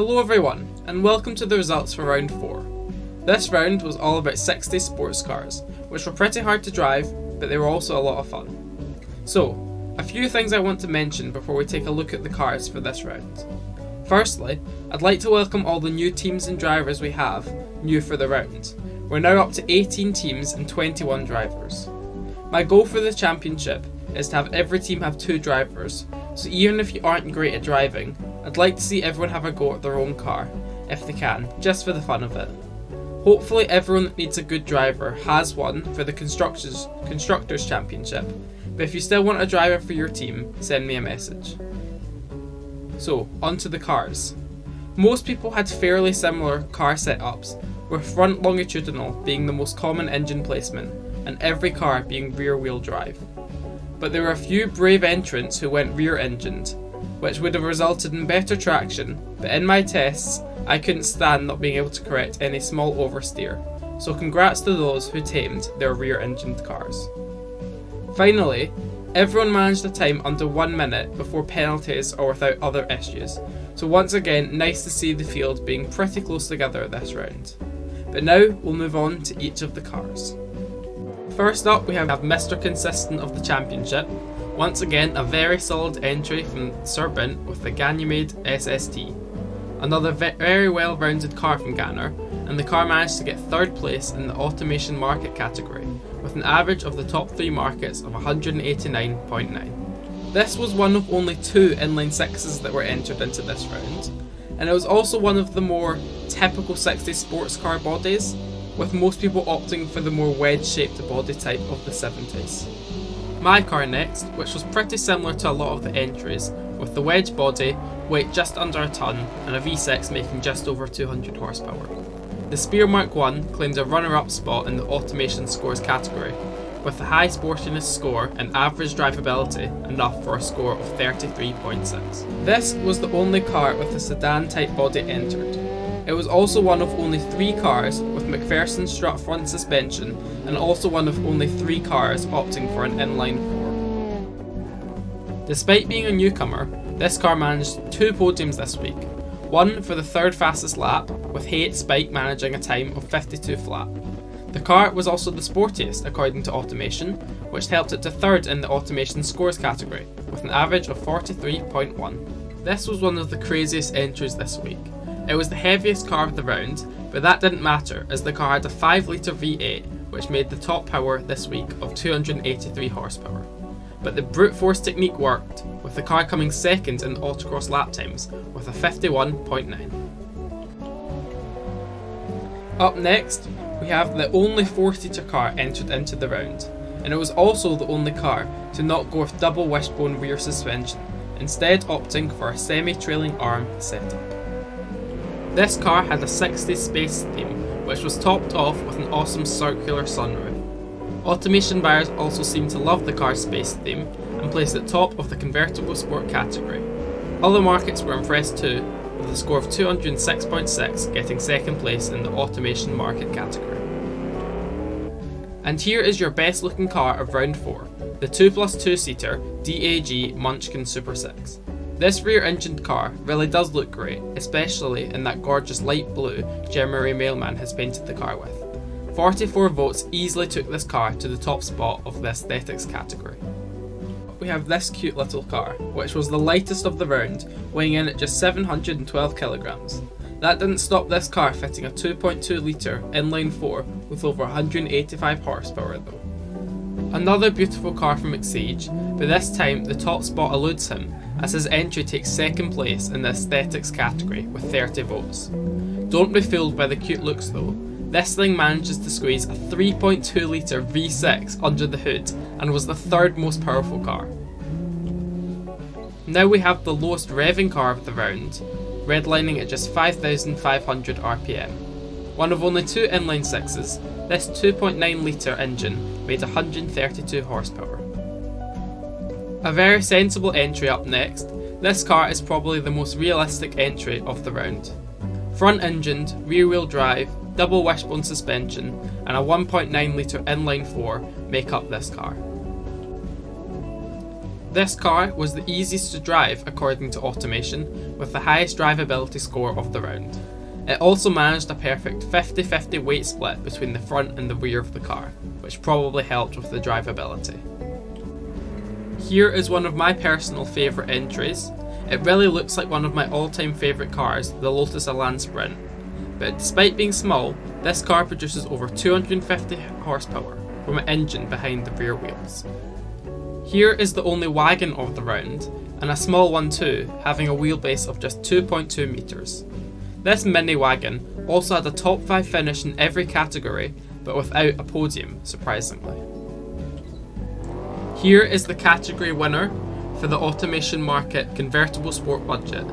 Hello everyone, and welcome to the results for round 4. This round was all about 60 sports cars, which were pretty hard to drive, but they were also a lot of fun. So, a few things I want to mention before we take a look at the cars for this round. Firstly, I'd like to welcome all the new teams and drivers we have new for the round. We're now up to 18 teams and 21 drivers. My goal for the championship is to have every team have 2 drivers, so even if you aren't great at driving, I'd like to see everyone have a go at their own car, if they can, just for the fun of it. Hopefully everyone that needs a good driver has one for the Constructors Championship, but if you still want a driver for your team, send me a message. So, onto the cars. Most people had fairly similar car setups, with front longitudinal being the most common engine placement, and every car being rear wheel drive. But there were a few brave entrants who went rear engined, which would have resulted in better traction, but in my tests, I couldn't stand not being able to correct any small oversteer, so congrats to those who tamed their rear engined cars. Finally, everyone managed a time under 1 minute before penalties or without other issues, so once again nice to see the field being pretty close together this round. But now we'll move on to each of the cars. First up we have Mr. Consistent of the championship. Once again, a very solid entry from Sir Bint with the Ganymede SST. Another very well-rounded car from Ganner, and the car managed to get 3rd place in the Automation market category, with an average of the top 3 markets of 189.9. This was one of only 2 inline 6s that were entered into this round, and it was also one of the more typical 60s sports car bodies, with most people opting for the more wedge-shaped body type of the 70s. My car next, which was pretty similar to a lot of the entries, with the wedge body, weight just under a tonne, and a V6 making just over 200 horsepower. The Spear Mark I claimed a runner-up spot in the Automation Scores category, with the high sportiness score and average drivability enough for a score of 33.6. This was the only car with a sedan type body entered. It was also one of only 3 cars with McPherson strut front suspension, and also one of only 3 cars opting for an inline 4. Despite being a newcomer, this car managed 2 podiums this week. One for the 3rd fastest lap, with Hate Spike managing a time of 52 flat. The car was also the sportiest according to Automation, which helped it to 3rd in the Automation Scores category, with an average of 43.1. This was one of the craziest entries this week. It was the heaviest car of the round, but that didn't matter as the car had a 5 litre V8 which made the top power this week of 283 horsepower. But the brute force technique worked, with the car coming 2nd in the autocross lap times with a 51.9. Up next, we have the only 4-seater car entered into the round, and it was also the only car to not go with double wishbone rear suspension, instead opting for a semi-trailing arm setup. This car had a 60s space theme, which was topped off with an awesome circular sunroof. Automation buyers also seemed to love the car's space theme and placed it top of the convertible sport category. Other markets were impressed too, with a score of 206.6 getting 2nd place in the Automation market category. And here is your best looking car of round 4, the 2+2-seater DAG Munchkin Super 6. This rear-engined car really does look great, especially in that gorgeous light blue Gemini Mailman has painted the car with. 44 votes easily took this car to the top spot of the aesthetics category. We have this cute little car, which was the lightest of the round, weighing in at just 712 kilograms. That didn't stop this car fitting a 2.2 litre inline 4 with over 185 horsepower though. Another beautiful car from Exage, but this time the top spot eludes him, as his entry takes 2nd place in the aesthetics category with 30 votes. Don't be fooled by the cute looks though. This thing manages to squeeze a 3.2 litre V6 under the hood and was the 3rd most powerful car. Now we have the lowest revving car of the round, redlining at just 5,500 RPM. One of only 2 inline 6s, this 2.9 litre engine made 132 horsepower. A very sensible entry up next. This car is probably the most realistic entry of the round. Front engined, rear wheel drive, double wishbone suspension and a 1.9 litre inline 4 make up this car. This car was the easiest to drive according to Automation, with the highest drivability score of the round. It also managed a perfect 50-50 weight split between the front and the rear of the car, which probably helped with the drivability. Here is one of my personal favourite entries. It really looks like one of my all-time favourite cars, the Lotus Elan Sprint. But despite being small, this car produces over 250 horsepower from an engine behind the rear wheels. Here is the only wagon of the round, and a small one too, having a wheelbase of just 2.2 metres. This mini wagon also had a top 5 finish in every category, but without a podium, surprisingly. Here is the category winner for the Automation Market Convertible Sport Budget.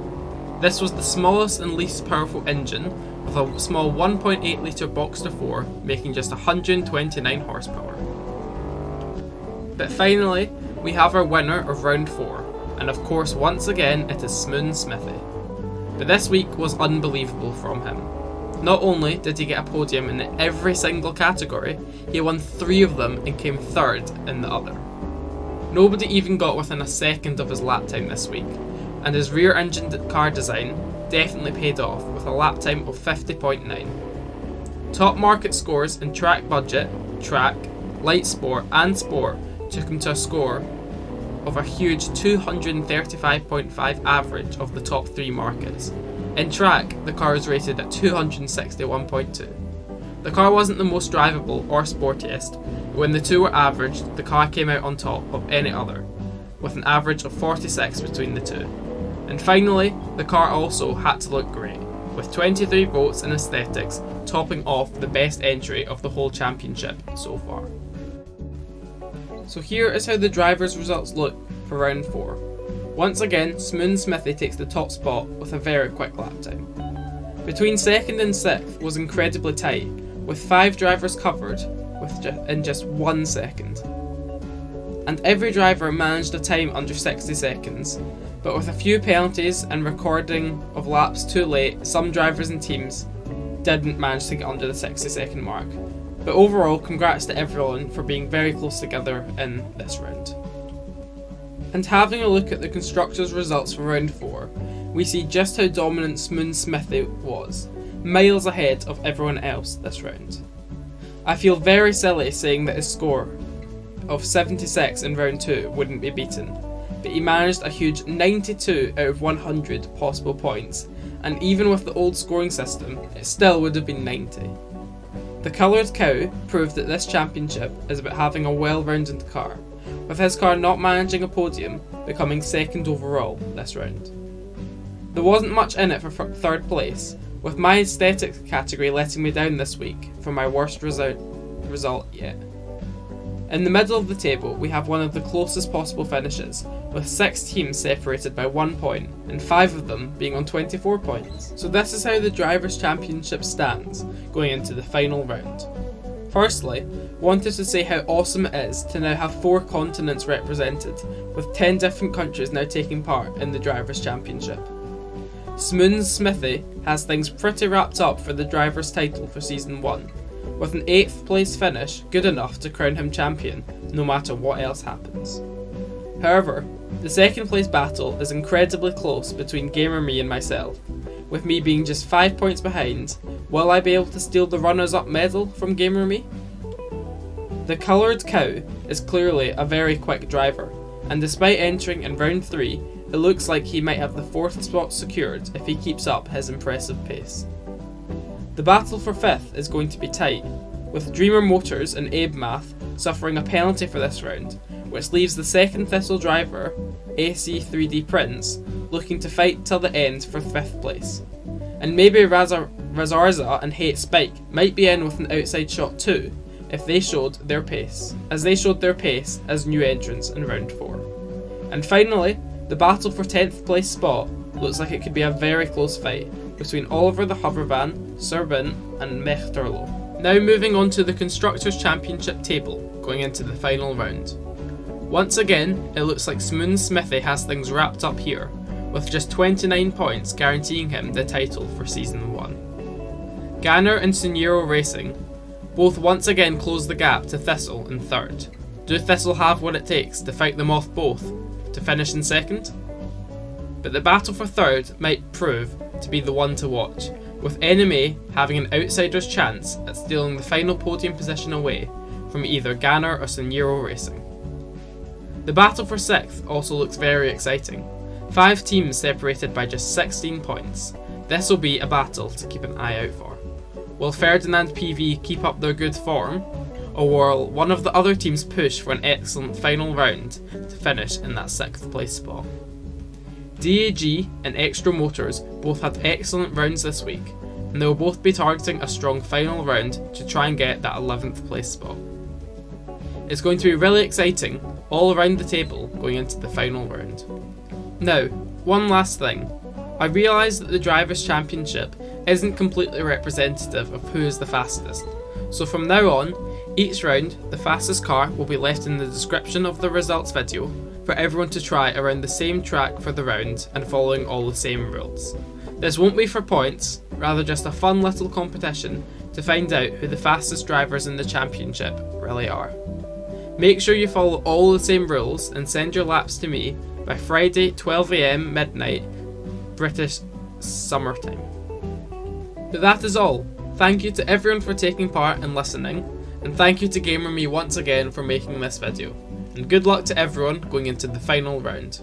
This was the smallest and least powerful engine, with a small 1.8 litre Boxster 4 making just 129 horsepower. But finally, we have our winner of round 4, and of course once again it is Smoon Smithy. But this week was unbelievable from him. Not only did he get a podium in every single category, he won 3 of them and came 3rd in the other. Nobody even got within a second of his lap time this week, and his rear engine car design definitely paid off with a lap time of 50.9. Top market scores in track budget, track, light sport and sport took him to a score of a huge 235.5 average of the top 3 markets. In track, the car is rated at 261.2. The car wasn't the most drivable or sportiest, but when the two were averaged, the car came out on top of any other, with an average of 46 between the two. And finally, the car also had to look great, with 23 votes in aesthetics topping off the best entry of the whole championship so far. So here is how the drivers' results look for round 4. Once again, Smoon Smithy takes the top spot with a very quick lap time. Between 2nd and 6th was incredibly tight, with 5 drivers covered in just 1 second. And every driver managed a time under 60 seconds, but with a few penalties and recording of laps too late, some drivers and teams didn't manage to get under the 60-second mark. But overall, congrats to everyone for being very close together in this round. And having a look at the constructors' results for round 4, we see just how dominant Smoon Smithy was, miles ahead of everyone else this round. I feel very silly saying that his score of 76 in round 2 wouldn't be beaten, but he managed a huge 92 out of 100 possible points, and even with the old scoring system, it still would have been 90. The coloured cow proved that this championship is about having a well-rounded car, with his car not managing a podium, becoming 2nd overall this round. There wasn't much in it for 3rd place, with my aesthetics category letting me down this week for my worst result yet. In the middle of the table, we have one of the closest possible finishes, with 6 teams separated by 1 point, and 5 of them being on 24 points. So this is how the Drivers' Championship stands going into the final round. Firstly, wanted to say how awesome it is to now have 4 continents represented, with 10 different countries now taking part in the Drivers' Championship. Smoon Smithy has things pretty wrapped up for the Drivers' title for Season 1, with an 8th place finish good enough to crown him champion no matter what else happens. However, the 2nd place battle is incredibly close between GamerMe and myself, with me being just 5 points behind. Will I be able to steal the runners-up medal from GamerMe? The coloured cow is clearly a very quick driver, and despite entering in round 3, it looks like he might have the 4th spot secured if he keeps up his impressive pace. The battle for 5th is going to be tight, with Dreamer Motors and Abe Math suffering a penalty for this round, which leaves the 2nd Thistle driver, AC3D Prince, looking to fight till the end for 5th place. And maybe Razarza and Hate Spike might be in with an outside shot too, if they showed their pace, as new entrants in round 4. And finally, the battle for 10th place spot looks like it could be a very close fight between Oliver the Hovervan, Serbin and Mechterlo. Now moving on to the Constructors' Championship table, going into the final round. Once again, it looks like Smoon Smithy has things wrapped up here, with just 29 points guaranteeing him the title for Season 1. Ganner and Suniro Racing both once again close the gap to Thistle in 3rd. Do Thistle have what it takes to fight them off both to finish in second. But the battle for third might prove to be the one to watch, with NMA having an outsider's chance at stealing the final podium position away from either Ganner or Sanjiro Racing. The battle for 6th also looks very exciting. 5 teams separated by just 16 points. This will be a battle to keep an eye out for. Will Ferdinand PV keep up their good form, or will one of the other teams push for an excellent final round to finish in that 6th place spot? DAG and Extra Motors both had excellent rounds this week, and they will both be targeting a strong final round to try and get that 11th place spot. It's going to be really exciting all around the table going into the final round. Now, one last thing. I realise that the Drivers' Championship isn't completely representative of who is the fastest, so from now on, each round the fastest car will be left in the description of the results video for everyone to try around the same track for the round and following all the same rules. This won't be for points, rather just a fun little competition to find out who the fastest drivers in the championship really are. Make sure you follow all the same rules and send your laps to me by Friday 12 AM midnight British summertime. But that is all. Thank you to everyone for taking part and listening, and thank you to GamerMe once again for making this video, and good luck to everyone going into the final round.